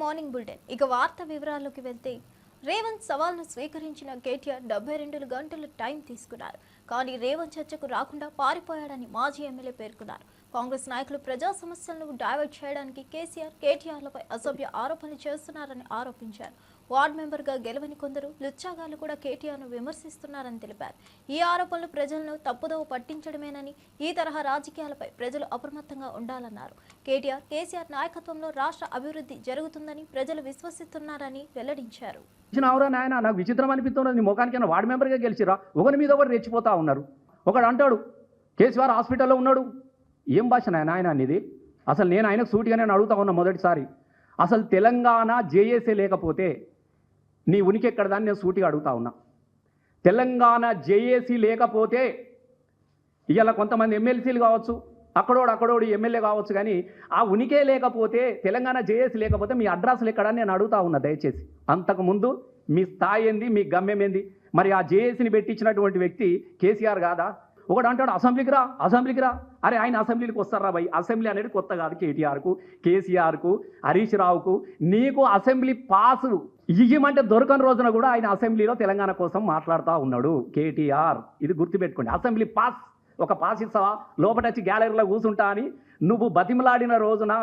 Morning bulletin. ఇక వార్త వివరాల్లోకి వెళ్తే రేవంత్ సవాల్ను స్వీకరించిన కేటీఆర్ 72 గంటలు టైం తీసుకున్నారు. కానీ రేవంత్ చర్చకు రాకుండా పారిపోయాడని మాజీ ఎమ్మెల్యే పేర్కొన్నారు. కాంగ్రెస్ నాయకులు ప్రజా సమస్యలను డైవర్ట్ చేయడానికి కేటీఆర్లపై అసభ్య ఆరోపణలు చేస్తున్నారని ఆరోపించారు. వార్డు మెంబర్గా గెలవని కొందరు లుచ్చాగాళ్లు కూడా కేటీఆర్ను విమర్శిస్తున్నారని తెలిపారు. ఈ ఆరోపణలు ప్రజలను తప్పుదోవ పట్టించడమేనని, ఈ తరహా రాజకీయాలపై ప్రజలు అప్రమత్తంగా ఉండాలన్నారు. కేసీఆర్ నాయకత్వంలో రాష్ట్ర అభివృద్ధి జరుగుతుందని ప్రజలు విశ్వసిస్తున్నారని వెల్లడించారు. నాయన నాకు విచిత్రం అనిపిస్తున్నది. నీ ముఖానికి వార్డు మెంబర్గా గెలిచిరా, ఒకరి మీద ఒకటి రెచ్చిపోతా ఉన్నారు. ఒకడు అంటాడు కేసీఆర్ హాస్పిటల్లో ఉన్నాడు. ఏం భాష నాయన అనేది? అసలు నేను ఆయనకు సూటిగా నేను అడుగుతా ఉన్నా మొదటిసారి. అసలు తెలంగాణ జేఏసీ లేకపోతే నీ ఉనికి ఎక్కడదాన్ని నేను సూటిగా అడుగుతా ఉన్నా. తెలంగాణ జేఏసీ లేకపోతే ఇవాళ కొంతమంది ఎమ్మెల్సీలు కావచ్చు, అక్కడోడు ఎమ్మెల్యే కావచ్చు, కానీ ఆ ఉనికే లేకపోతే, తెలంగాణ జేఏసీ లేకపోతే మీ అడ్రస్లు ఎక్కడని నేను అడుగుతా ఉన్నా దయచేసి. అంతకుముందు మీ స్థాయి ఏంది, మీ గమ్యం ఏంది? మరి ఆ జేఏసీని పెట్టించినటువంటి వ్యక్తి కేసీఆర్ కాదా? ఒకడు అంటాడు అసెంబ్లీకి రా. అరే ఆయన అసెంబ్లీకి వస్తారా భయ్? అసెంబ్లీ అనేది కొత్త కాదు కేటీఆర్కు, కేసీఆర్కు, హరీష్ రావుకు. నీకు అసెంబ్లీ పాసు ఇయ్యమంటే దొరకని రోజున కూడా ఆయన అసెంబ్లీలో తెలంగాణ కోసం మాట్లాడుతూ ఉన్నాడు కేటీఆర్. ఇది గుర్తుపెట్టుకోండి. అసెంబ్లీ పాస్, ఒక పాస్ ఇస్తావా, లోపటొచ్చి గ్యాలరీలో కూర్చుంటా అని నువ్వు బతిమలాడిన రోజున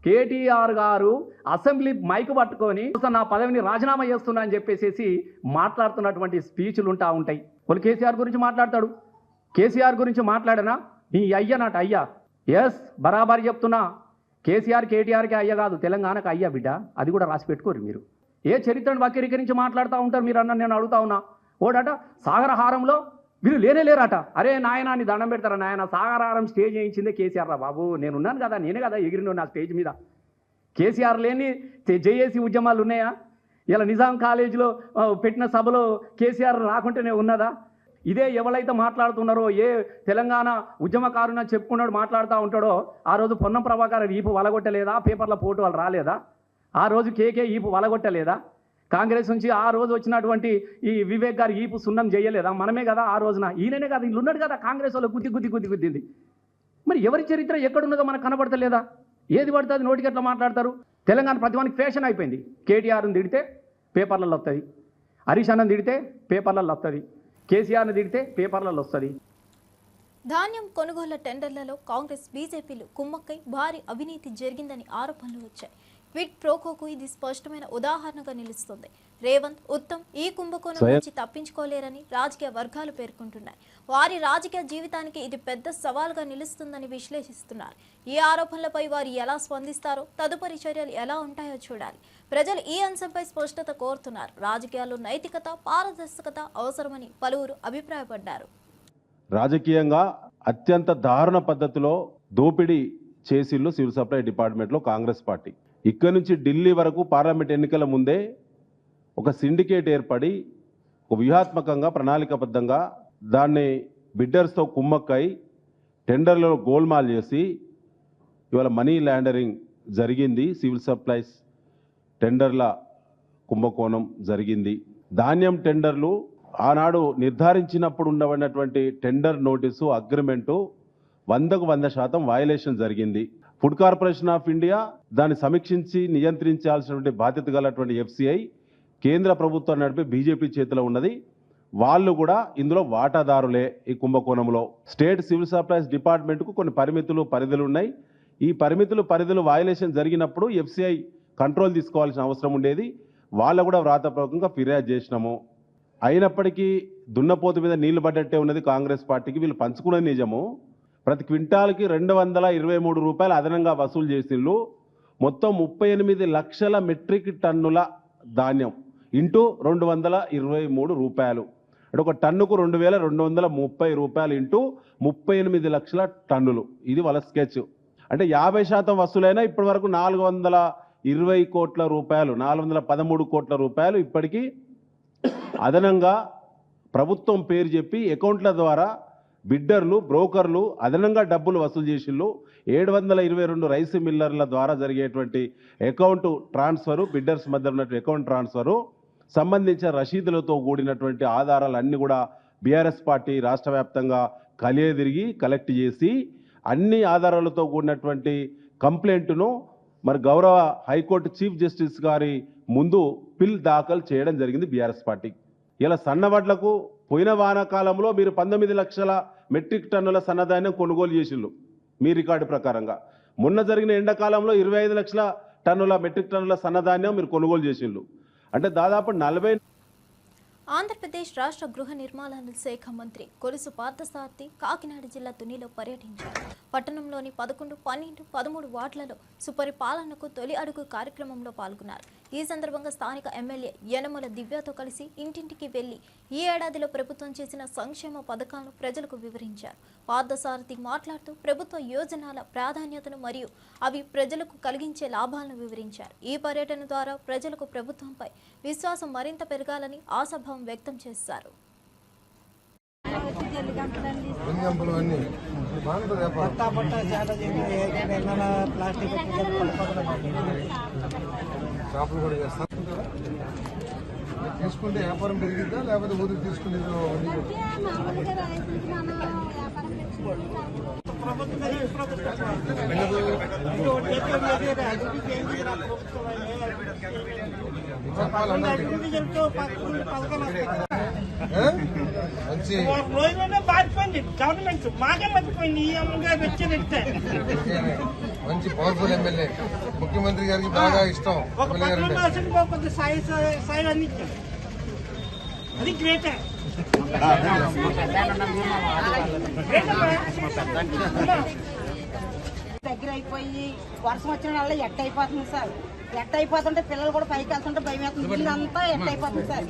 కేటీఆర్ గారు అసెంబ్లీ మైకు పట్టుకొని నా పదవిని రాజీనామా చేస్తున్నా అని చెప్పేసి మాట్లాడుతున్నటువంటి స్పీచ్లు ఉంటాయి. వాళ్ళు కేసీఆర్ గురించి మాట్లాడతాడు. కేసీఆర్ గురించి మాట్లాడనా? నీ అయ్యనట అయ్యా. ఎస్, బరాబర్ చెప్తున్నా. కేటీఆర్కి అయ్య కాదు, తెలంగాణకు అయ్యా బిడ్డ. అది కూడా రాసి పెట్టుకోరు మీరు. ఏ చరిత్రను వక్రీకరించి మాట్లాడుతూ ఉంటారు మీరు అన్న. నేను అడుగుతా ఉన్నా. ఓడట సాగరహారంలో వీళ్ళు లేరట. అరే నాయన నీ దండం పెడతారా నాయన? సాగరహారం స్టేజ్ చేయించిందే కేసీఆర్ రా బాబు. నేనున్నాను కదా, నేనే కదా ఎగిరిన నా స్టేజ్ మీద. కేసీఆర్ లేని జేఏసీ ఉద్యమాలు ఉన్నాయా? ఇలా నిజాం కాలేజీలో పెట్టిన సభలో కేసీఆర్ రాకుంటేనే ఉన్నదా? ఇదే ఎవరైతే మాట్లాడుతున్నారో, ఏ తెలంగాణ ఉద్యమకారుని చెప్పుకున్నాడు మాట్లాడుతూ ఉంటాడో, ఆ రోజు పొన్నం ప్రభాకర్ ఈపు వలగొట్టలేదా? పేపర్ల పోటు వాళ్ళు రాలేదా? ఆ రోజు కేకే ఈపు వలగొట్టలేదా? కాంగ్రెస్ నుంచి ఆ రోజు వచ్చినటువంటి ఈ వివేక్ గారు ఈపు సున్నం చేయలేదా? మనమే కదా ఆ రోజున. ఈయననే కదా, ఇల్లు ఉన్నాడు కదా కాంగ్రెస్ వాళ్ళు గుద్దింది. మరి ఎవరి చరిత్ర ఎక్కడున్నదో మనకు కనబడతలేదా? ఏది పడుతుంది నోటికి ఎట్లా మాట్లాడతారు? తెలంగాణ ప్రతివానికి ఫ్యాషన్ అయిపోయింది. కేటీఆర్ని తిడితే పేపర్లలో వస్తుంది, హరీష్ అన్నని తిడితే పేపర్లలో వస్తుంది, కేసీఆర్ని తిడితే పేపర్లలో వస్తుంది. ధాన్యం కొనుగోళ్ల టెండర్లలో కాంగ్రెస్ బీజేపీలు కుమ్మక్కై భారీ అవినీతి జరిగిందని ఆరోపణలు వచ్చాయి. క్విడ్ ప్రోకోకు ఇది స్పష్టమైన ఉదాహరణగా నిలుస్తుంది. రేవంత్, ఉత్తమ్ ఈ కుంభకోణం నుంచి తప్పించుకోలేరని రాజకీయ వర్గాలు పేర్కొంటున్నాయి. వారి రాజకీయ జీవితానికి ఇది పెద్ద సవాల్గా నిలుస్తుందని విశ్లేషిస్తున్నారు. ఈ ఆరోపణలపై వారు ఎలా స్పందిస్తారో, తదుపరి చర్యలు ఎలా ఉంటాయో చూడాలి. ప్రజలు ఈ అంశంపై స్పష్టత కోరుతున్నారు. రాజకీయాల్లో నైతికత, పారదర్శకత అవసరమని పలువురు అభిప్రాయపడ్డారు. రాజకీయంగా అత్యంత దారుణ పద్ధతిలో దోపిడీ చేసిళ్ళు సివిల్ సప్లై డిపార్ట్మెంట్లో కాంగ్రెస్ పార్టీ. ఇక్కడ నుంచి ఢిల్లీ వరకు పార్లమెంట్ ఎన్నికల ముందే ఒక సిండికేట్ ఏర్పడి ఒక వ్యూహాత్మకంగా ప్రణాళికాబద్ధంగా దాన్ని బిడ్డర్స్తో కుమ్మక్కై టెండర్లలో గోల్మాల్ చేసి ఇవాళ మనీ లాండరింగ్ జరిగింది. సివిల్ సప్లైస్ టెండర్ల కుంభకోణం జరిగింది. ధాన్యం టెండర్లు ఆనాడు నిర్ధారించినప్పుడు ఉండబడినటువంటి టెండర్ నోటీసు అగ్రిమెంటు 100% వయలేషన్ జరిగింది. ఫుడ్ కార్పొరేషన్ ఆఫ్ ఇండియా దాన్ని సమీక్షించి నియంత్రించాల్సినటువంటి బాధ్యత గలటువంటి FCI కేంద్ర ప్రభుత్వం నడిపే బీజేపీ చేతిలో ఉన్నది. వాళ్ళు కూడా ఇందులో వాటాదారులే. ఈ కుంభకోణంలో స్టేట్ సివిల్ సప్లైస్ డిపార్ట్మెంట్కు కొన్ని పరిధులు ఉన్నాయి. ఈ పరిధులు వయలేషన్ జరిగినప్పుడు FCI కంట్రోల్ తీసుకోవాల్సిన అవసరం ఉండేది. వాళ్ళు కూడా వ్రాతపూర్వకంగా ఫిర్యాదు చేసినాము. అయినప్పటికీ దున్నపోతు మీద నీళ్లు పడ్డట్టే ఉన్నది కాంగ్రెస్ పార్టీకి. వీళ్ళు పంచుకున్నది నిజము. ప్రతి క్వింటాల్కి 223 రూపాయలు అదనంగా వసూలు చేసిళ్ళు. మొత్తం 38 లక్షల మెట్రిక్ టన్నుల ధాన్యం ఇంటూ 223 రూపాయలు అంటే ఒక టన్నుకు 2230 రూపాయలు ఇంటూ 38 లక్షల టన్నులు. ఇది వాళ్ళ స్కెచ్. అంటే 50% వసూలైనా ఇప్పటి వరకు 420 కోట్ల రూపాయలు, 413 కోట్ల రూపాయలు ఇప్పటికీ అదనంగా ప్రభుత్వం పేరు చెప్పి అకౌంట్ల ద్వారా బిడ్డర్లు, బ్రోకర్లు అదనంగా డబ్బులు వసూలు చేసిళ్ళు. 722 రైస్ మిల్లర్ల ద్వారా జరిగేటువంటి అకౌంట్ ట్రాన్స్ఫరు, బిడ్డర్స్ మధ్య ఉన్నటువంటి అకౌంట్ ట్రాన్స్ఫరు సంబంధించిన రసీదులతో కూడినటువంటి ఆధారాలన్నీ కూడా బీఆర్ఎస్ పార్టీ రాష్ట్ర వ్యాప్తంగా కలియదిరిగి కలెక్ట్ చేసి అన్ని ఆధారాలతో కూడినటువంటి కంప్లైంట్ను మరి గౌరవ హైకోర్టు చీఫ్ జస్టిస్ గారి ముందు పిల్ దాఖలు చేయడం జరిగింది బీఆర్ఎస్ పార్టీ. ఇలా సన్నవడ్లకు పోయిన వానాకాలంలో మీరు 19 లక్షల మెట్రిక్ టన్నుల సన్నధాన్యం కొనుగోలు చేసిండ్రు మీ రికార్డు ప్రకారంగా. మొన్న జరిగిన ఎండాకాలంలో 25 లక్షల టన్నుల మెట్రిక్ టన్నుల సన్నధాన్యం మీరు కొనుగోలు చేసిండ్రు. అంటే దాదాపు 40. ఆంధ్రప్రదేశ్ రాష్ట్ర గృహ నిర్మాణ శాఖ మంత్రి కొలుసు పార్థసారథి కాకినాడ జిల్లా తునిలో పర్యటించారు. పట్టణంలోని 11, 12, 13 వార్డులలో సుపరిపాలనకు తొలి అడుగు కార్యక్రమంలో పాల్గొన్నారు. ఈ సందర్భంగా స్థానిక ఎమ్మెల్యే యనమల దివ్యతో కలిసి ఇంటింటికి వెళ్లి ఈ ఏడాదిలో ప్రభుత్వం చేసిన సంక్షేమ పథకాలను ప్రజలకు వివరించారు. పార్థసారథి మాట్లాడుతూ ప్రభుత్వ యోజనాల ప్రాధాన్యతను మరియు అవి ప్రజలకు కలిగించే లాభాలను వివరించారు. ఈ పర్యటన ద్వారా ప్రజలకు ప్రభుత్వంపై విశ్వాసం మరింత పెరగాలని ఆశాభావం వ్యక్తం చేశారు. తీసుకుంటే వ్యాపారం పెరిగిద్దా లేకపోతే ఊరికి తీసుకునే మంచి పవర్ఫుల్ ఎమ్మెల్యే, ముఖ్యమంత్రి గారికి బాగా ఇష్టం. అది గ్రేట్. దగ్గర అయిపోయి వర్షం వచ్చిన వల్ల ఎట్ట అయిపోతుంది సార్. ఎట్ట అయిపోతుంటే పిల్లలు కూడా పైకి వెళ్తుంటే భయం వేస్తుంది. ఇల్లు అంతా ఎట్ట అయిపోతుంది సార్.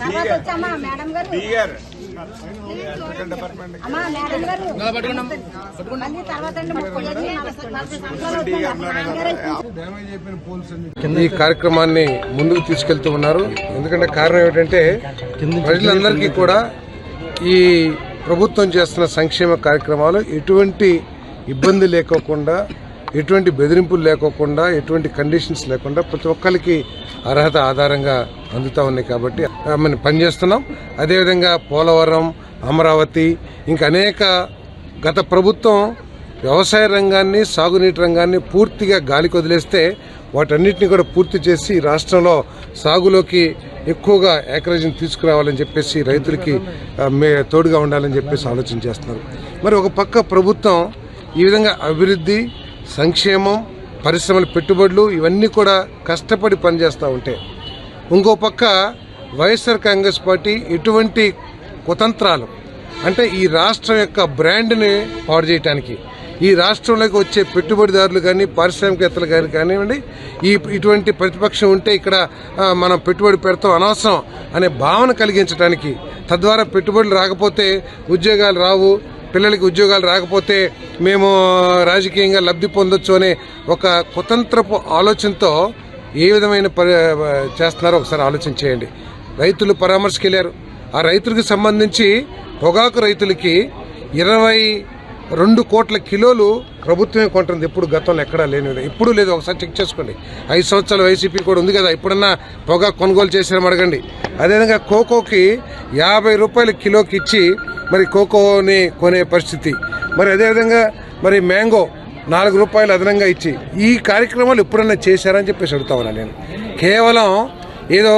తర్వాత వచ్చామా మేడం గారు, అమ్మా మేడం గారు మళ్ళీ తర్వాత ఈ కార్యక్రమాన్ని ముందుకు తీసుకెళ్తూ ఉన్నారు. ఎందుకంటే కారణం ఏమిటంటే ప్రజలందరికీ కూడా ఈ ప్రభుత్వం చేస్తున్న సంక్షేమ కార్యక్రమాలు ఎటువంటి ఇబ్బంది లేకోకుండా, ఎటువంటి బెదిరింపులు లేకోకుండా, ఎటువంటి కండిషన్స్ లేకుండా ప్రతి ఒక్కరికి అర్హత ఆధారంగా అందుతూ ఉన్నాయి. కాబట్టి మనం పనిచేస్తున్నాం. అదేవిధంగా పోలవరం, అమరావతి, ఇంకా అనేక గత ప్రభుత్వం వ్యవసాయ రంగాన్ని, సాగునీటి రంగాన్ని పూర్తిగా గాలికి వదిలేస్తే వాటన్నిటిని కూడా పూర్తి చేసి రాష్ట్రంలో సాగులోకి ఎక్కువగా ఏకరేజీని తీసుకురావాలని చెప్పేసి రైతులకి తోడుగా ఉండాలని చెప్పేసి ఆలోచన చేస్తున్నారు. మరి ఒక పక్క ప్రభుత్వం ఈ విధంగా అభివృద్ధి, సంక్షేమం, పరిశ్రమల పెట్టుబడులు ఇవన్నీ కూడా కష్టపడి పనిచేస్తూ ఉంటే, ఇంకో పక్క వైఎస్ఆర్ కాంగ్రెస్ పార్టీ ఎటువంటి కుతంత్రాలు అంటే ఈ రాష్ట్రం యొక్క బ్రాండ్ని పాడు చేయడానికి, ఈ రాష్ట్రంలోకి వచ్చే పెట్టుబడిదారులు కానీ, పారిశ్రామికవేత్తలు కానీ కానివ్వండి, ఇటువంటి ప్రతిపక్షం ఉంటే ఇక్కడ మనం పెట్టుబడి పెడతాం అనవసరం అనే భావన కలిగించడానికి, తద్వారా పెట్టుబడులు రాకపోతే ఉద్యోగాలు రావు, పిల్లలకి ఉద్యోగాలు రాకపోతే మేము రాజకీయంగా లబ్ధి పొందొచ్చు అనే ఒక కుతంత్రపు ఆలోచనతో ఏ విధమైన చేస్తున్నారో ఒకసారి ఆలోచన చేయండి. రైతులు పరామర్శకు వెళ్ళారు. ఆ రైతులకు సంబంధించి పొగాకు రైతులకి 22 కోట్ల కిలోలు ప్రభుత్వమే కొంటుంది. ఎప్పుడు గతంలో ఎక్కడా లేనిది, ఇప్పుడు లేదు. ఒకసారి చెక్ చేసుకోండి. 5 సంవత్సరాల వైసీపీ కూడా ఉంది కదా, ఇప్పుడన్నా పొగాకు కొనుగోలు చేసారని అడగండి. అదేవిధంగా కోకోకి 50 రూపాయల కిలోకి ఇచ్చి మరి కోకోని కొనే పరిస్థితి. మరి అదేవిధంగా మరి మ్యాంగో 4 రూపాయలు అదనంగా ఇచ్చి ఈ కార్యక్రమాలు ఎప్పుడన్నా చేశారని చెప్పేసి అడుగుతా ఉన్నా నేను. కేవలం ఏదో.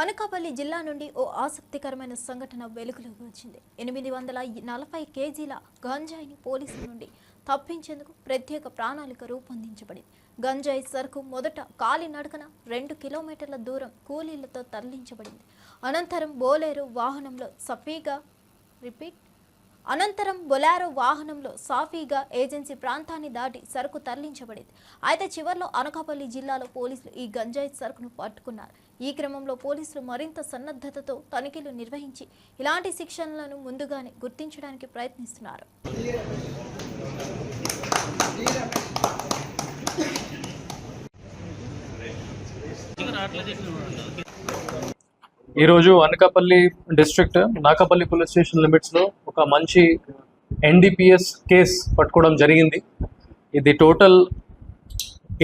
అనకాపల్లి జిల్లా నుండి ఓ ఆసక్తికరమైన సంఘటన వెలుగులోకి వచ్చింది. 840 కేజీల గంజాయిని పోలీసుల నుండి తప్పించేందుకు ప్రత్యేక ప్రణాళిక రూపొందించబడింది. గంజాయి సరుకు మొదట కాలినడకన 2 కిలోమీటర్ల దూరం కూలీలతో తరలించబడింది. అనంతరం బొలెరో వాహనంలో సాఫీగా ఏజెన్సీ ప్రాంతాన్ని దాటి సరుకు తరలించబడింది. అయితే చివర్లో అనకాపల్లి జిల్లాలో పోలీసులు ఈ గంజాయి సరుకును పట్టుకున్నారు. ఈ క్రమంలో పోలీసులు మరింత సన్నద్ధతతో తనిఖీలు నిర్వహించి ఇలాంటి శిక్షణలను ముందుగానే గుర్తించడానికి ప్రయత్నిస్తున్నారు. ఈరోజు Anakapalli district Nakapalli police station లిమిట్స్లో ఒక మంచి NDPS కేస్ పట్టుకోవడం జరిగింది. ఇది టోటల్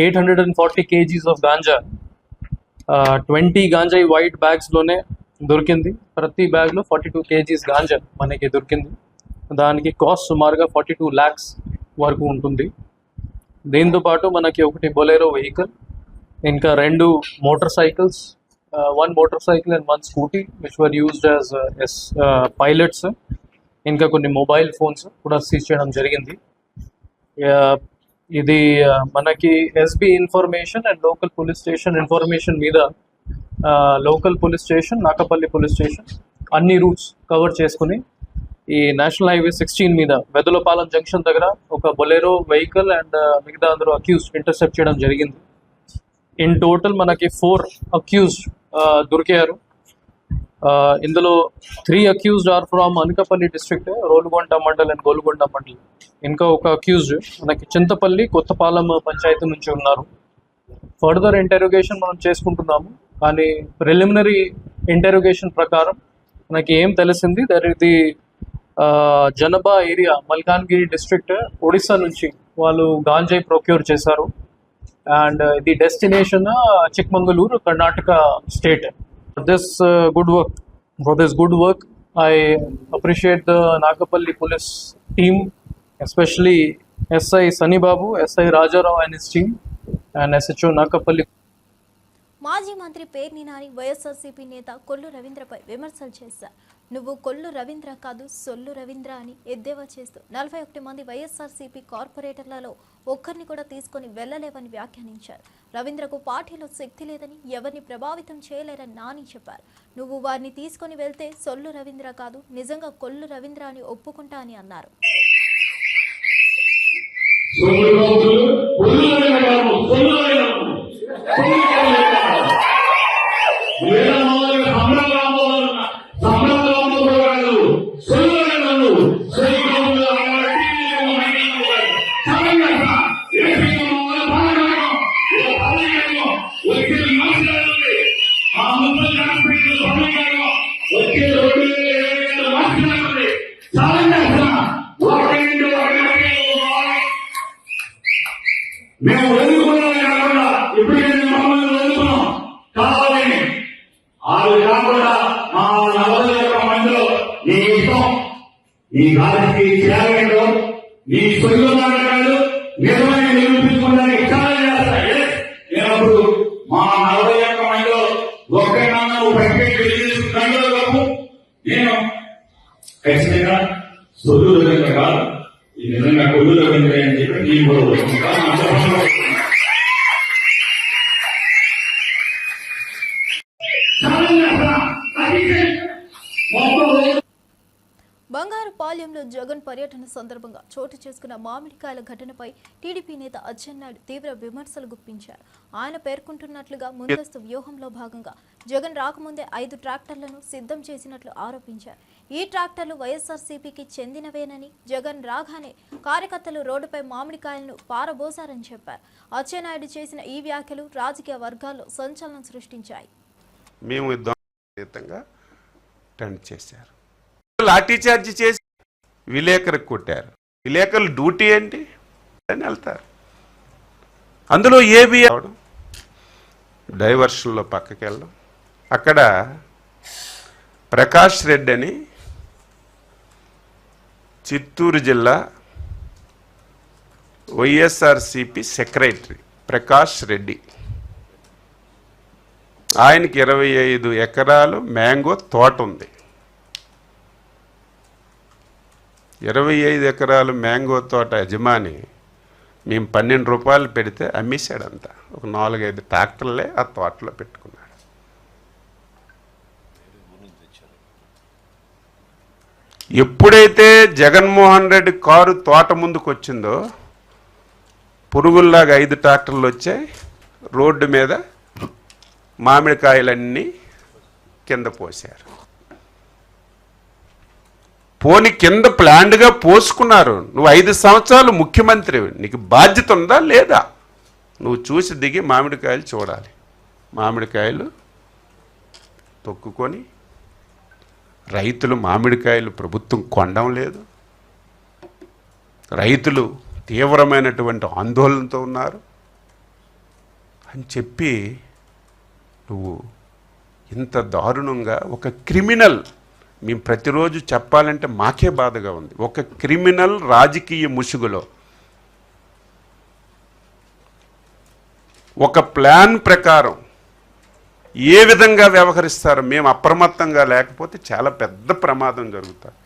840 kgs ఆఫ్ గాంజా 20 గాంజాయి వైట్ బ్యాగ్స్లోనే దొరికింది. ప్రతి బ్యాగ్లో 42 kgs గాంజా మనకి దొరికింది. దానికి కాస్ట్ సుమారుగా 42 lakhs వరకు ఉంటుంది. దీంతో పాటు మనకి ఒకటి బొలెరో వెహికల్, ఇంకా 2 motor cycles, 1 motor cycle and 1 scooty which were used as pilots, ఇంకా కొన్ని మొబైల్ ఫోన్స్ కూడా సీజ్ చేయడం జరిగింది. ఇది మనకి SB information and local police station information మీద local police station, Nakapalli police station అన్ని రూట్స్ కవర్ చేసుకుని ఈ నేషనల్ హైవే 16 మీద వెదలపాలెం జంక్షన్ దగ్గర ఒక బొలెరో వెహికల్ అండ్ మిగతా అందరూ అక్యూజ్డ్ ఇంటర్సెప్ట్ చేయడం జరిగింది. ఇన్ టోటల్ మనకి 4 అక్యూజ్డ్ దొరికారు. ఇందులో 3 accused are from Anakapalli district, Rolugonda mandal and Golugonda mandal. ఇంకా ఒక అక్యూజ్డ్ మనకి చింతపల్లి కొత్తపాలెం పంచాయతీ నుంచి ఉన్నారు. ఫర్దర్ ఇంటెరోగేషన్ మనం చేసుకుంటున్నాము, కానీ ప్రిలిమినరీ ఇంటెరోగేషన్ ప్రకారం మనకి ఏం తెలిసింది, ఇది జనబా ఏరియా మల్కాన్గిరి డిస్ట్రిక్ట్ ఒడిస్సా నుంచి వాళ్ళు గాంజాయి ప్రొక్యూర్ చేశారు. అండ్ ఇది destination Chikmagalur, Karnataka state. For this good work, I appreciate the Nakapalli police team, especially SI Sunny Babu, SI Rajarao and his team, and SHO Nakapalli. మాజీ మంత్రి పేర్ని నాని వైఎస్ఆర్సీపీ నేత కొల్లు రవీంద్రపై విమర్శలు చేశారు. నువ్వు కొల్లు రవీంద్ర కాదు, సొల్లు రవీంద్ర అని ఎద్దేవా చేస్తూ 41 మంది వైఎస్ఆర్సీపీ కార్పొరేటర్లలో ఒక్కరిని కూడా తీసుకొని వెళ్లలేవని వ్యాఖ్యానించారు. రవీంద్రకు పార్టీలో శక్తి లేదని, ఎవరిని ప్రభావితం చేయలేరని నాని చెప్పారు. నువ్వు వారిని తీసుకొని వెళ్తే సొల్లు రవీంద్ర కాదు, నిజంగా కొల్లు రవీంద్ర అని ఒప్పుకుంటా అని అన్నారు. మేము వదులుకున్నాం కాకుండా ఇప్పుడు మమ్మల్ని వదులుకున్నాం కావాలని వాళ్ళు కాకుండా మా 41 మందిలో నీ ఇష్టం, నీ రాజకీయ త్యాగంలో నీ సొల్లు మాట్లాడాలు నిజమైన నిరూపించుకోవడానికి చాలా చేస్తాయి. నేనప్పుడు మా 41 మందిలో ఒక్కరినన్నా ప్రత్యేక నేను ఖచ్చితంగా సొల్లు రవీంద్ర కాదు, ఈ నిజంగా కొల్లు రవీంద్ర అని చెప్పి నేను కూడా బంగారుపాలెంలో జగన్ పర్యటన సందర్భంగా చోటు చేసుకున్న మామిడికాయల ఘటనపై టీడీపీ నేత అచ్చెన్నాయుడు తీవ్ర విమర్శలు గుప్పించారు. ఆయన పేర్కొంటున్నట్లుగా ముందస్తు వ్యూహంలో భాగంగా జగన్ రాకముందే 5 ట్రాక్టర్లను సిద్ధం చేసినట్లు ఆరోపించారు. ఈ ట్రాక్టర్లు వైఎస్ఆర్సీపీకి చెందినవేనని, జగన్ రాగానే కార్యకర్తలు రోడ్డుపై మామిడికాయలను పారబోసారని చెప్పారు. అచ్చెన్నాయుడు చేసిన ఈ వ్యాఖ్యలు రాజకీయ వర్గాల్లో సంచలనం సృష్టించాయి. లాఠీ చార్జ్ చేసి విలేకరికి కొట్టారు. విలేకరులు డ్యూటీ ఏంటి అని వెళ్తారు. అందులో ఏబి అవడం, డైవర్షన్లో పక్కకి వెళ్ళడం. అక్కడ ప్రకాష్ రెడ్డి అని చిత్తూరు జిల్లా వైఎస్ఆర్సిపి సెక్రటరీ ప్రకాష్ రెడ్డి, ఆయనకి 25 ఎకరాలు మ్యాంగో తోట ఉంది. 25 ఎకరాలు మ్యాంగో తోట యజమాని మేము 12 రూపాయలు పెడితే అమ్మేశాడంతా. ఒక 4-5 ట్రాక్టర్లే ఆ తోటలో పెట్టుకున్నాడు. ఎప్పుడైతే జగన్మోహన్ రెడ్డి కారు తోట ముందుకు వచ్చిందో పురుగుల్లాగా 5 ట్రాక్టర్లు వచ్చాయి. రోడ్డు మీద మామిడికాయలన్నీ కింద పోశారు. పోని కింద ప్లాండ్గా పోసుకున్నారు. నువ్వు 5 సంవత్సరాలు ముఖ్యమంత్రి, నీకు బాధ్యత ఉందా లేదా? నువ్వు చూసి దిగి మామిడికాయలు చూడాలి. మామిడికాయలు తొక్కుకొని రైతులు మామిడికాయలు ప్రభుత్వం కొనడం లేదు. రైతులు తీవ్రమైనటువంటి ఆందోళనతో ఉన్నారు అని చెప్పి నువ్వు ఇంత దారుణంగా ఒక క్రిమినల్, మేము ప్రతిరోజు చెప్పాలంటే మాకే బాధగా ఉంది, ఒక క్రిమినల్ రాజకీయ ముసుగులో ఒక ప్లాన్ ప్రకారం ఏ విధంగా వ్యవహరిస్తారు, మేము అప్రమత్తంగా లేకపోతే చాలా పెద్ద ప్రమాదం జరుగుతుంది.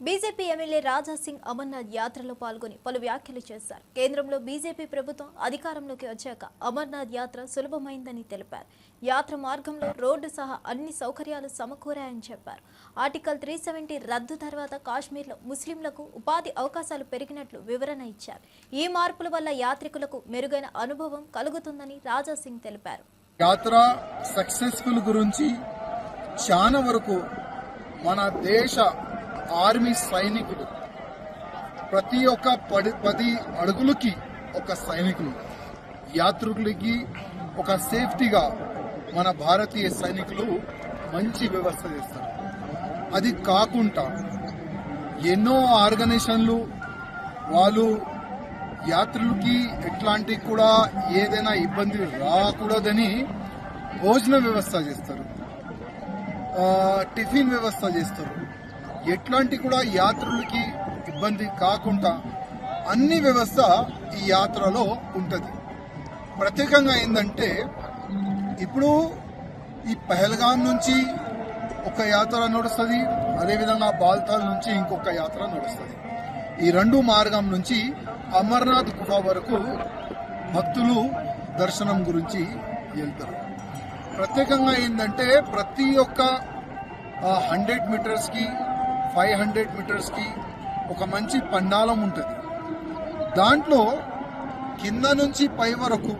బీజేపీ ఎమ్మెల్యే రాజా సింగ్ అమర్నాథ్ యాత్రలో పాల్గొని పలు వ్యాఖ్యలు చేశారు. కేంద్రంలో బీజేపీ ప్రభుత్వం అధికారంలోకి వచ్చాక అమర్నాథ్ యాత్ర సులభమైందని తెలిపారు. యాత్ర మార్గంలో రోడ్డు సహా అన్ని సౌకర్యాలు సమకూరాయని చెప్పారు. ఆర్టికల్ 370 రద్దు తర్వాత కాశ్మీర్లో ముస్లింలకు ఉపాధి అవకాశాలు పెరిగినట్లు వివరణ ఇచ్చారు. ఈ మార్పుల వల్ల యాత్రికులకు మెరుగైన అనుభవం కలుగుతుందని రాజా సింగ్ తెలిపారు. యాత్ర సక్సెస్ఫుల్ గురించి చాలా వరకు మన దేశ ఆర్మీ సైనికులు ప్రతి ఒక్క 10 అడుగులకి ఒక సైనికులు, యాత్రికులకి ఒక సేఫ్టీగా మన భారతీయ సైనికులు మంచి వ్యవస్థ చేస్తారు. అది కాకుండా ఎన్నో ఆర్గనైజేషన్లు వాళ్ళు యాత్రులకి ఎట్లాంటి కూడా ఏదైనా ఇబ్బంది రాకూడదని భోజన వ్యవస్థ చేస్తారు, టిఫిన్ వ్యవస్థ చేస్తారు. ఎట్లాంటి కూడా యాత్రులకి ఇబ్బంది కాకుండా అన్ని వ్యవస్థ ఈ యాత్రలో ఉంటుంది. ప్రత్యేకంగా ఏంటంటే ఇప్పుడు ఈ పహల్గాం నుంచి ఒక యాత్ర నడుస్తుంది, అదేవిధంగా బాల్తాల్ నుంచి ఇంకొక యాత్ర నడుస్తుంది. ఈ 2 మార్గం నుంచి అమర్నాథ్ గుహ వరకు భక్తులు దర్శనం గురించి వెళ్తారు. ప్రత్యేకంగా ఏంటంటే ప్రతి ఒక్క 100 మీటర్స్కి 500 మీటర్స్కి ఒక మంచి పండాలం ఉంటుంది. దాంట్లో కింద నుంచి పై వరకు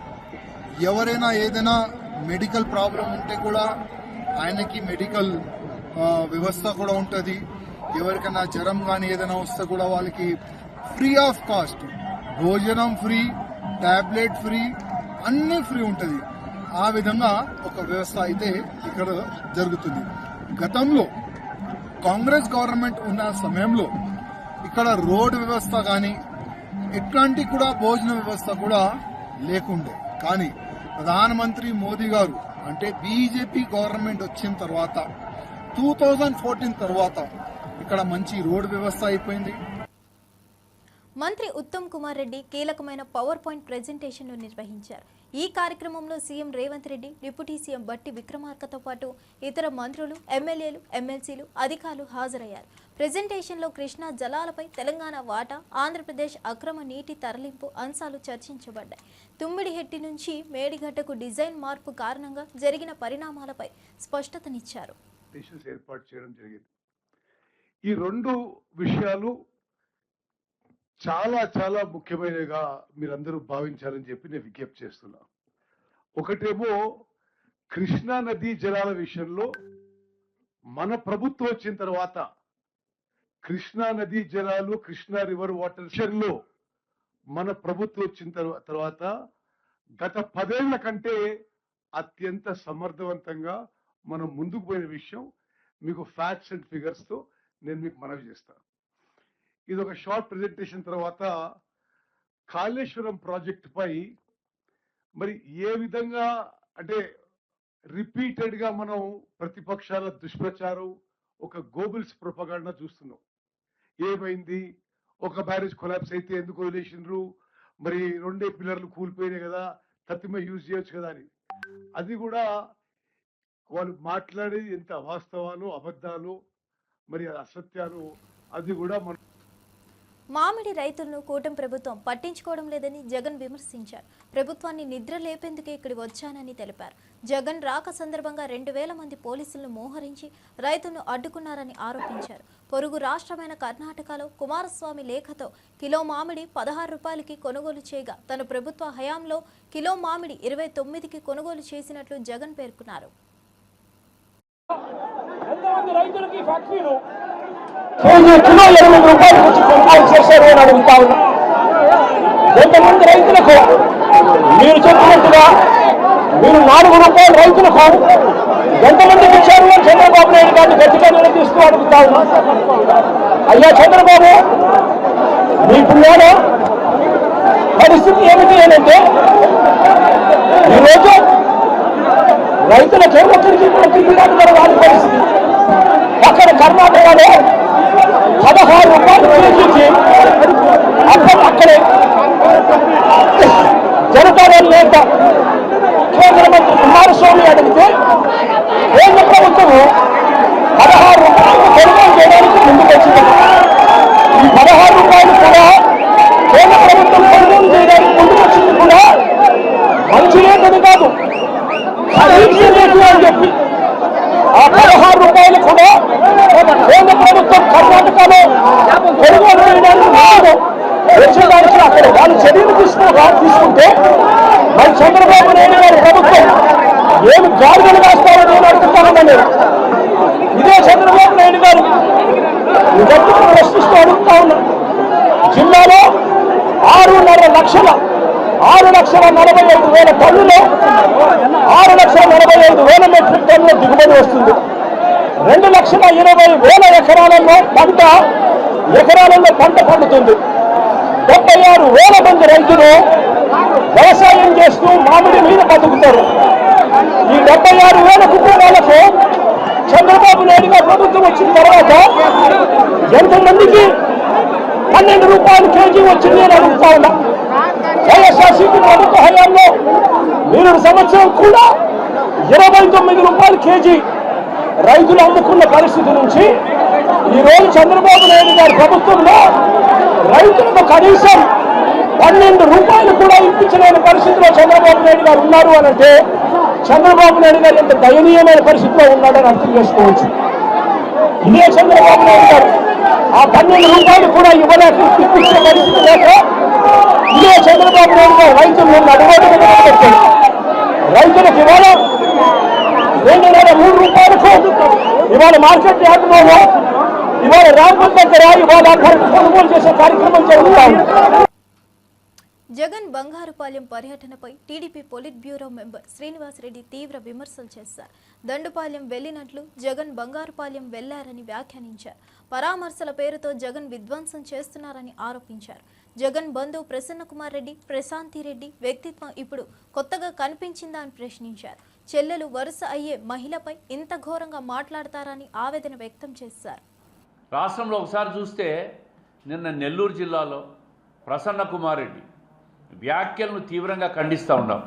ఎవరైనా ఏదైనా మెడికల్ ప్రాబ్లం ఉంటే కూడా ఆయనకి మెడికల్ వ్యవస్థ కూడా ఉంటుంది. ఎవరికైనా జ్వరం కానీ ఏదైనా వస్తే కూడా వాళ్ళకి ఫ్రీ ఆఫ్ కాస్ట్ భోజనం ఫ్రీ, టాబ్లెట్ ఫ్రీ, అన్నీ ఫ్రీ ఉంటుంది. ఆ విధంగా ఒక వ్యవస్థ అయితే ఇక్కడ జరుగుతుంది. గతంలో కాంగ్రెస్ గవర్నమెంట్ ఉన్న సమయంలో ఇక్కడ రోడ్ వ్యవస్థ కానీ ఎట్లాంటి కూడా భోజన వ్యవస్థ కూడా లేకుండే. కానీ ప్రధానమంత్రి మోదీ గారు అంటే బీజేపీ గవర్నమెంట్ వచ్చిన తర్వాత 2014 తర్వాత ఇక్కడ మంచి రోడ్ వ్యవస్థ అయిపోయింది. మంత్రి ఉత్తమ్ కుమార్ రెడ్డి కీలకమైన పవర్ పాయింట్ ప్రెజెంటేషన్ను నిర్వహించారు. ఈ కార్యక్రమంలో CM Revanth Reddy, deputy CM బట్టి విక్రమార్కతో పాటు ఇతర మంత్రులు, ఎమ్మెల్యేలు, ఎమ్మెల్సీలు, అధికారులు హాజరయ్యారు. ప్రెజెంటేషన్లో కృష్ణా జలాలపై తెలంగాణ వాటా, ఆంధ్రప్రదేశ్ అక్రమ నీటి తరలింపు అంశాలు చర్చించబడ్డాయి. తుమ్మిడిహెట్టి నుంచి మేడిగడ్డకు డిజైన్ మార్పు కారణంగా జరిగిన పరిణామాలపై స్పష్టతనిచ్చారు. ఏర్పాటు చేయడం జరిగింది. ఈ 2 విషయాలు చాలా చాలా ముఖ్యమైనవిగా మీరందరూ భావించాలని చెప్పి నేను విజ్ఞప్తి చేస్తున్నా. ఒకటేమో కృష్ణా నదీ జలాల విషయంలో మన ప్రభుత్వం వచ్చిన తర్వాత కృష్ణా నదీ జలాలు, కృష్ణా రివర్ వాటర్ విషయంలో మన ప్రభుత్వం వచ్చిన తర్వాత గత 10 ఏళ్ల కంటే అత్యంత సమర్థవంతంగా మనం ముందుకు పోయిన విషయం మీకు ఫ్యాక్ట్స్ అండ్ ఫిగర్స్ తో నేను మీకు మనవి చేస్తాను. ఇది ఒక షార్ట్ ప్రెజెంటేషన్ తర్వాత కాళేశ్వరం ప్రాజెక్ట్ పై మరి ఏ విధంగా అంటే రిపీటెడ్ గా మనం ప్రతిపక్షాల దుష్ప్రచారం, ఒక గోబుల్స్ ప్రొపగాండా చూస్తున్నాం. ఏమైంది, ఒక బ్యారేజ్ కొలాప్స్ అయితే ఎందుకు వదిలేసిండ్రు, మరి 2 పిల్లర్లు కూలిపోయినాయి కదా, తత్తిమే యూజ్ చేయొచ్చు కదా అని. అది కూడా వాళ్ళు మాట్లాడేది ఎంత అవాస్తవాలు, అబద్ధాలు, మరి అసత్యాలు, అది కూడా మనం. మామిడి రైతులను కూటమి ప్రభుత్వం పట్టించుకోవడం లేదని జగన్ విమర్శించారు. ప్రభుత్వాన్ని నిద్ర లేపేందుకే ఇక్కడికి వచ్చానని తెలిపారు. జగన్ రాక సందర్భంగా 2000 మంది పోలీసులను మోహరించి రైతులను అడ్డుకున్నారని ఆరోపించారు. పొరుగు రాష్ట్రమైన కర్ణాటకలో కుమారస్వామి లేఖతో కిలో మామిడి 16 రూపాయలకి కొనుగోలు చేయగా తన ప్రభుత్వ హయాంలో కిలో మామిడి 29కి కొనుగోలు చేసినట్లు జగన్ పేర్కొన్నారు. ఎంతమంది రైతులకు మీరు చెప్పినట్టుగా మీరు 4 రూపాయలు రైతులకు ఎంతమందికి ఇచ్చారు చంద్రబాబు నాయుడు గారిని గట్టిగా నిలదీస్తూ అడుగుతా ఉన్నా. అయ్యా చంద్రబాబు, మీ పిల్లల పరిస్థితి ఏమిటి అంటే ఈరోజు రైతులకే ఒక్కరికి వారి పరిస్థితి. అక్కడ కర్ణాటకలో 16 రూపాయలు కేజీకి అక్కడే బీఆర్ఎల్ నేత కేంద్ర మంత్రి కుమారస్వామి అడిగితే కేంద్ర ప్రభుత్వం 16 రూపాయలు కొనుగోలు చేయడానికి ముందుకు వచ్చింది. ఈ 16 రూపాయలు కూడా కేంద్ర ప్రభుత్వం కొనుగోలు చేయడానికి ముందుకు వచ్చింది కూడా మంచి రేటు కాదు, ఖరీదు రేటు అని చెప్పి ఆ 16 రూపాయలు కూడా కేంద్ర ప్రభుత్వం కర్ణాటకలో కొనుగోలు చేయడానికి వచ్చేదానికి అక్కడ వాళ్ళు చర్యలు తీసుకుంటే మరి చంద్రబాబు నాయుడు గారి ప్రభుత్వం ఏమి గాడిదలు వేస్తారో నేను అడుగుతానని ఇదే చంద్రబాబు నాయుడు గారు ఇదంతా ప్రశ్నిస్తూ అడుగుతా ఉన్నా. జిల్లాలో 6,45,000 టన్నులు 6,45,000 మెట్రిక్ టన్నుల దిగుబడి వస్తుంది. 2,20,000 ఎకరాలలో పంట పండుతుంది. 76,000 మంది రైతులు వ్యవసాయం చేస్తూ మామిడి మీద బతుకుతారు. ఈ 76,000 కుటుంబాలకు చంద్రబాబు నాయుడు గారు ప్రభుత్వం వచ్చిన తర్వాత ఎంతమందికి 12 రూపాయలు కేజీ వచ్చింది అని అడుగుతా ఉన్నా. వైఎస్ఆర్సీపీ ప్రభుత్వ హయాంలో 3 సంవత్సరం కూడా 29 రూపాయలు కేజీ రైతులు అమ్ముకున్న పరిస్థితి నుంచి ఈరోజు చంద్రబాబు నాయుడు గారి ప్రభుత్వంలో రైతులకు కనీసం 12 రూపాయలు కూడా ఇప్పించలేని పరిస్థితిలో చంద్రబాబు నాయుడు గారు ఉన్నారు అనంటే చంద్రబాబు నాయుడు గారు ఎంత దయనీయమైన పరిస్థితిలో ఉన్నాడని అర్థం చేసుకోవచ్చు. ఇదే చంద్రబాబు నాయుడు గారు ఆ 12 రూపాయలు కూడా ఇవ్వలేక ఇప్పించే పరిస్థితి లేక ఇదే చంద్రబాబు నాయుడు గారు రైతులను అడుగుడుగా నిలబెట్టాడు. రైతులకు ఇవాళ 2,3 రూపాయలకు ఇవాళ మార్కెట్ యార్డులో ఇవాళ ర్యాంపుల దగ్గర ఇవాళ కొనుగోలు చేసే కార్యక్రమం జరుగుతా ఉంది. జగన్ బంగారుపాలెం పర్యటనపై TDP politburo member Srinivasa Reddy తీవ్ర విమర్శలు చేశారు. దండుపాలెం వెళ్లినట్లు జగన్ బంగారుపాలెం వెళ్లారని వ్యాఖ్యానించారు. పరామర్శల పేరుతో జగన్ విధ్వంసం చేస్తున్నారని ఆరోపించారు. జగన్ బంధువు ప్రసన్నకుమార్ రెడ్డి, ప్రశాంతిరెడ్డి వ్యక్తిత్వం ఇప్పుడు కొత్తగా కనిపించిందా అని ప్రశ్నించారు. చెల్లెలు వరుస అయ్యే మహిళపై ఇంత ఘోరంగా మాట్లాడతారని ఆవేదన వ్యక్తం చేశారు. రాష్ట్రంలో ఒకసారి చూస్తే నిన్న నెల్లూరు జిల్లాలో ప్రసన్నకుమార్ రెడ్డి వ్యాఖ్యలను తీవ్రంగా ఖండిస్తూ ఉన్నాం.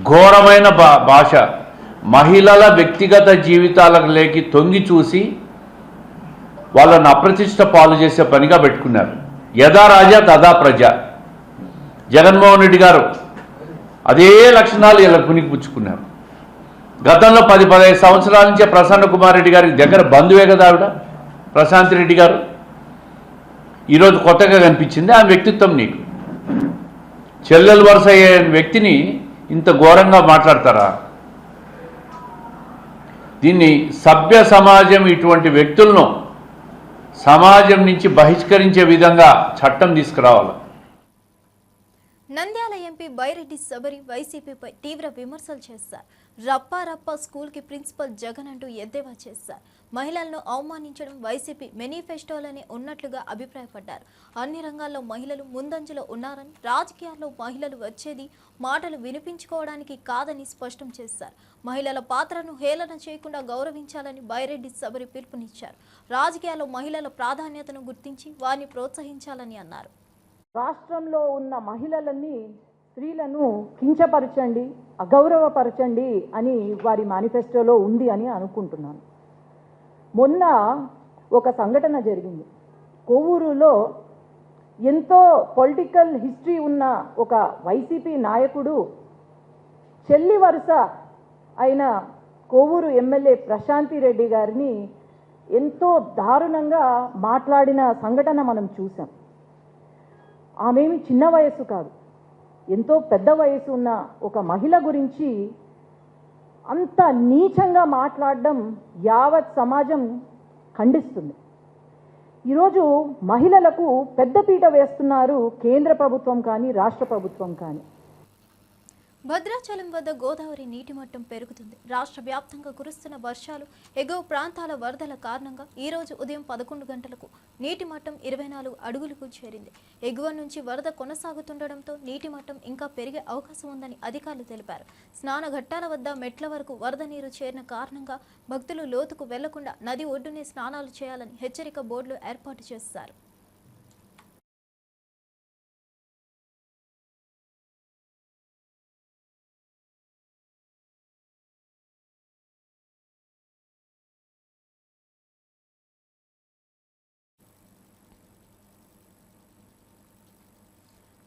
ఘోరమైన భాష, మహిళల వ్యక్తిగత జీవితాలకు లేకి తొంగి చూసి వాళ్ళను అప్రతిష్ట పాలు చేసే పనిగా పెట్టుకున్నారు. యథా రాజా తదా ప్రజ. జగన్మోహన్ రెడ్డి గారు అదే లక్షణాలు ఇలా పుణికిపుచ్చుకున్నారు. గతంలో 10-15 సంవత్సరాల నుంచే ప్రసన్నకుమార్ రెడ్డి గారికి దగ్గర బంధువే కదా ఆవిడ ప్రశాంత్ రెడ్డి గారు. ఈరోజు కొత్తగా కనిపించింది ఆ వ్యక్తిత్వం. నీకు చెల్లెలు వరుస అయ్యే వ్యక్తిని ఇంత ఘోరంగా మాట్లాడతారా? దీన్ని సభ్య సమాజం ఇటువంటి వ్యక్తులను సమాజం నుంచి బహిష్కరించే విధంగా చట్టం తీసుకురావాలి. నంద్యాల ఎంపీ బైరెడ్డి శబరి వైసీపీపై తీవ్ర విమర్శలు చేశారు. రప్పా స్కూల్కి ప్రిన్సిపల్ జగన్ అంటూ ఎద్దేవా చేశారు. మహిళలను అవమానించడం వైసీపీ మేనిఫెస్టోలోనే ఉన్నట్లుగా అభిప్రాయపడ్డారు. అన్ని రంగాల్లో మహిళలు ముందంజలో ఉన్నారని, రాజకీయాల్లో మహిళలు వచ్చేది మాటలు వినిపించుకోవడానికి కాదని స్పష్టం చేశారు. మహిళల పాత్రను హేళన చేయకుండా గౌరవించాలని బైరెడ్డి శబరి పిలుపునిచ్చారు. రాజకీయాల్లో మహిళల ప్రాధాన్యతను గుర్తించి వారిని ప్రోత్సహించాలని అన్నారు. రాష్ట్రంలో ఉన్న మహిళలని, స్త్రీలను కించపరచండి, అగౌరవపరచండి అని వారి మేనిఫెస్టోలో ఉంది అని అనుకుంటున్నాను. మొన్న ఒక సంఘటన జరిగింది. కొవ్వూరులో ఎంతో పొలిటికల్ హిస్టరీ ఉన్న ఒక వైసీపీ నాయకుడు చెల్లి వరుస అయిన కొవ్వూరు ఎమ్మెల్యే ప్రశాంతిరెడ్డి గారిని ఎంతో దారుణంగా మాట్లాడిన సంఘటన మనం చూసాం. ఆమెమి చిన్న వయసు కాదు, ఎంతో పెద్ద వయసు ఉన్న ఒక మహిళ గురించి అంత నీచంగా మాట్లాడడం యావత్ సమాజం ఖండిస్తుంది. ఈరోజు మహిళలకు పెద్దపీట వేస్తున్నారు కేంద్ర ప్రభుత్వం కానీ రాష్ట్ర ప్రభుత్వం కానీ. భద్రాచలం వద్ద గోదావరి నీటి మట్టం పెరుగుతుంది. రాష్ట్ర వ్యాప్తంగా కురుస్తున్న వర్షాలు, ఎగువ ప్రాంతాల వరదల కారణంగా ఈ రోజు ఉదయం 11 గంటలకు నీటి మట్టం 24 అడుగులకు చేరింది. ఎగువ నుంచి వరద కొనసాగుతుండటంతో నీటి మట్టం ఇంకా పెరిగే అవకాశం ఉందని అధికారులు తెలిపారు. స్నాన ఘట్టాల వద్ద మెట్ల వరకు వరద నీరు చేరిన కారణంగా భక్తులు లోతుకు వెళ్లకుండా నది ఒడ్డునే స్నానాలు చేయాలని హెచ్చరిక బోర్డులు ఏర్పాటు చేశారు.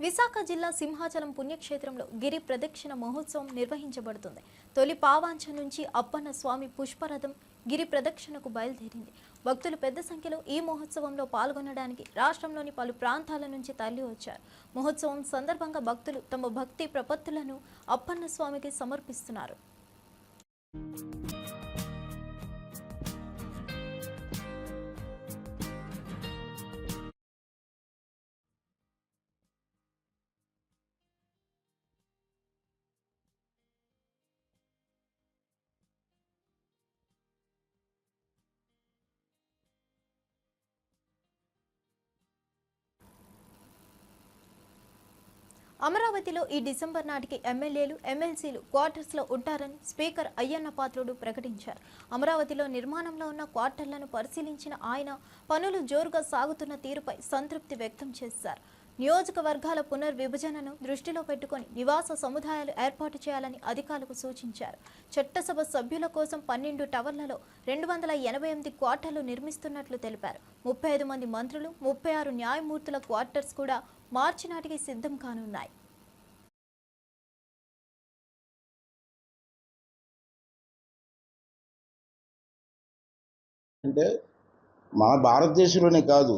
విశాఖ జిల్లా సింహాచలం పుణ్యక్షేత్రంలో గిరి ప్రదక్షిణ మహోత్సవం నిర్వహించబడుతుంది. తొలి పావాంచ నుంచి అప్పన్న స్వామి పుష్పరథం గిరి ప్రదక్షిణకు బయలుదేరింది. భక్తులు పెద్ద సంఖ్యలో ఈ మహోత్సవంలో పాల్గొనడానికి రాష్ట్రంలోని పలు ప్రాంతాల నుంచి తరలి వచ్చారు. మహోత్సవం సందర్భంగా భక్తులు తమ భక్తి ప్రపత్తులను అప్పన్న స్వామికి సమర్పిస్తున్నారు. అమరావతిలో ఈ డిసెంబర్ నాటికి ఎమ్మెల్యేలు, ఎమ్మెల్సీలు క్వార్టర్స్లో ఉంటారని స్పీకర్ అయ్యన్న పాత్రుడు ప్రకటించారు. అమరావతిలో నిర్మాణంలో ఉన్న క్వార్టర్లను పరిశీలించిన ఆయన పనులు జోరుగా సాగుతున్న తీరుపై సంతృప్తి వ్యక్తం చేశారు. నియోజకవర్గాల పునర్విభజనను దృష్టిలో పెట్టుకుని నివాస సముదాయాలు ఏర్పాటు చేయాలని అధికారులకు సూచించారు. చట్టసభ సభ్యుల కోసం 12 టవర్లలో 288 క్వార్టర్లు నిర్మిస్తున్నట్లు తెలిపారు. 35 మంది మంత్రులు, 36 న్యాయమూర్తుల క్వార్టర్స్ కూడా మార్చి నాటికి సిద్ధం కానున్నాయి. అంటే మన భారతదేశంలోనే కాదు,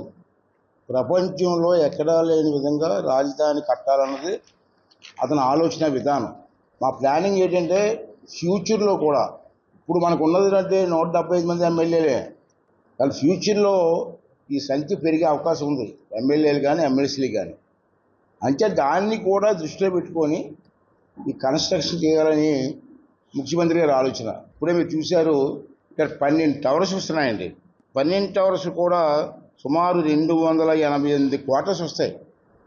ప్రపంచంలో ఎక్కడా లేని విధంగా రాజధాని కట్టాలన్నది అతని ఆలోచన విధానం. మా ప్లానింగ్ ఏంటంటే ఫ్యూచర్లో కూడా, ఇప్పుడు మనకు ఉన్నది అంటే 175 మంది ఎమ్మెల్యేలే, కానీ ఫ్యూచర్లో ఈ సంఖ్య పెరిగే అవకాశం ఉంది, ఎమ్మెల్యేలు కానీ ఎమ్మెల్సీలు కానీ. అంటే దాన్ని కూడా దృష్టిలో పెట్టుకొని ఈ కన్స్ట్రక్షన్ చేయాలని ముఖ్యమంత్రి గారి ఆలోచన. ఇప్పుడే మీరు చూశారు, ఇక్కడ 12 టవర్స్ వస్తున్నాయండి. 12 టవర్స్ కూడా సుమారు 288 క్వార్టర్స్ వస్తాయి.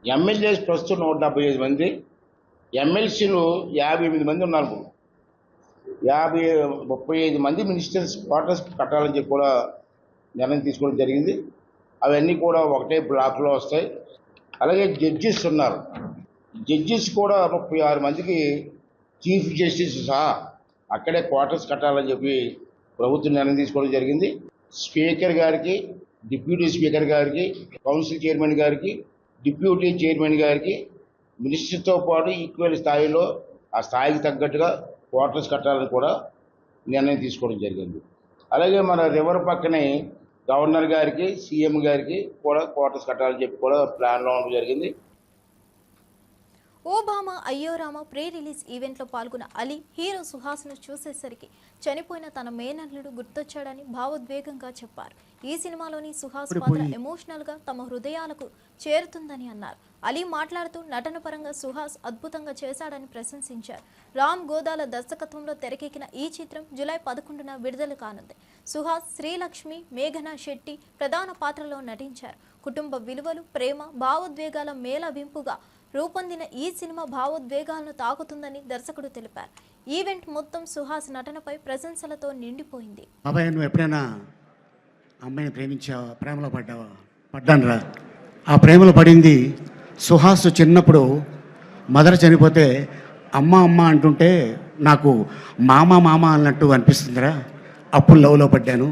ఎమ్మెల్యేస్ ప్రస్తుతం 175 మంది, ఎమ్మెల్సీలు 58 మంది ఉన్నారు. 35 మంది మినిస్టర్స్ క్వార్టర్స్ కట్టాలని చెప్పి కూడా నిర్ణయం తీసుకోవడం జరిగింది. అవన్నీ కూడా ఒకటే బ్లాక్లో వస్తాయి. అలాగే జడ్జిస్ ఉన్నారు, జడ్జిస్ కూడా 36 మందికి చీఫ్ జస్టిస్ సహా అక్కడే క్వార్టర్స్ కట్టాలని చెప్పి ప్రభుత్వం నిర్ణయం తీసుకోవడం జరిగింది. స్పీకర్ గారికి, డిప్యూటీ స్పీకర్ గారికి, కౌన్సిల్ చైర్మన్ గారికి, డిప్యూటీ చైర్మన్ గారికి మినిస్టర్తో పాటు ఈక్వల్ స్థాయిలో ఆ స్థాయికి తగ్గట్టుగా క్వార్టర్స్ కట్టాలని కూడా నిర్ణయం తీసుకోవడం జరిగింది. అలాగే మన రివర్ పక్కనే గవర్నర్ గారికి, సీఎం గారికి కూడా క్వార్టర్స్ కట్టాలని చెప్పి కూడా ప్లాన్లో ఉండడం జరిగింది. ఓబామా అయ్యోరామ ప్రీ రిలీజ్ ఈవెంట్లో పాల్గొన్న అలీ హీరో సుహాస్ను చూసేసరికి చనిపోయిన తన మేనల్లుడు గుర్తొచ్చాడని భావోద్వేగంగా చెప్పారు. ఈ సినిమాలోని సుహాస్ పాత్ర ఎమోషనల్గా తమ హృదయాలకు చేరుతుందని అన్నారు. అలీ మాట్లాడుతూ నటన పరంగా సుహాస్ అద్భుతంగా చేశాడని ప్రశంసించారు. రామ్ గోదాల దర్శకత్వంలో తెరకెక్కిన ఈ చిత్రం జూలై 11న విడుదల కానుంది. సుహాస్, శ్రీలక్ష్మి, మేఘనా శెట్టి ప్రధాన పాత్రలో నటించారు. కుటుంబ విలువలు, ప్రేమ, భావోద్వేగాల మేళవింపుగా రూపొందిన ఈ సినిమా భావోద్వేగాలను తాకుతుందని దర్శకుడు తెలిపారు. ఈవెంట్ మొత్తం సుహాస్ నటనపై ప్రశంసలతో నిండిపోయింది. బాబాయ్, నువ్వు ఎప్పుడైనా అమ్మాయిని ప్రేమించావా? ప్రేమలో పడ్డావా? పడ్డానురా. ఆ ప్రేమలో పడింది సుహాస్ చిన్నప్పుడు మదర్ చనిపోతే అమ్మ అమ్మ అంటుంటే నాకు మామ మామ అన్నట్టు అనిపిస్తుందిరా. అప్పుడు లవ్లో పడ్డాను.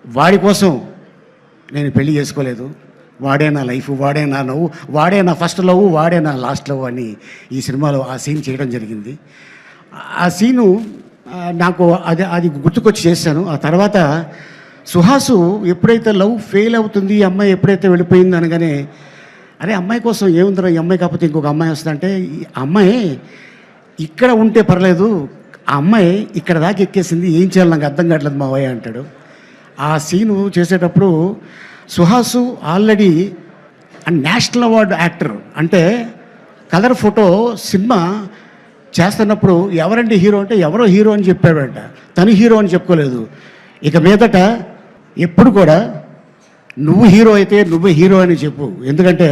వాడి కోసం నేను పెళ్లి చేసుకోలేదు. వాడే నా లైఫ్, వాడే నా లవ్, వాడే నా ఫస్ట్ లవ్, వాడే నా లాస్ట్ లవ్ అని ఈ సినిమాలో ఆ సీన్ చేయడం జరిగింది. ఆ సీను నాకు అది గుర్తుకొచ్చి చేశాను. ఆ తర్వాత సుహాసు ఎప్పుడైతే లవ్ ఫెయిల్ అవుతుంది, ఈ అమ్మాయి ఎప్పుడైతే వెళ్ళిపోయింది అనగానే, అరే అమ్మాయి కోసం ఏముందిరా, ఈ అమ్మాయి కాకపోతే ఇంకొక అమ్మాయి వస్తుందంటే, ఈ అమ్మాయి ఇక్కడ ఉంటే పర్లేదు, ఆ అమ్మాయి ఇక్కడ దాకా ఎక్కేసింది, ఏం చేయాలి నాకు అర్థం కావట్లేదు మావయ్య అంటాడు. ఆ సీను చేసేటప్పుడు Suhas already national award actor, అంటే కలర్ ఫోటో సినిమా చేస్తున్నప్పుడు ఎవరంటే హీరో అంటే ఎవరో హీరో అని చెప్పాడంట, తను హీరో అని చెప్పుకోలేదు. ఇక మీదట ఎప్పుడు కూడా నువ్వు హీరో అయితే నువ్వే హీరో అని చెప్పు, ఎందుకంటే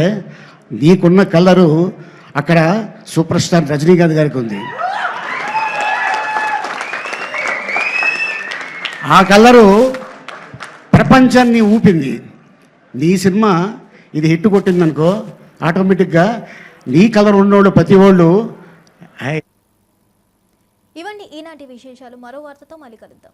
నీకున్న కలరు అక్కడ సూపర్ స్టార్ రజనీకాంత్ గారికి ఉంది. ఆ కలరు ప్రపంచాన్ని ఊపింది. నీ సినిమా ఇది హిట్ కొట్టిందనుకో, ఆటోమేటిక్గా నీ కలర్ ఉన్నోళ్ళు ప్రతి వాళ్ళు. ఇవండి ఈనాటి విశేషాలు. మరో వార్తతో మళ్ళీ కలుద్దాం.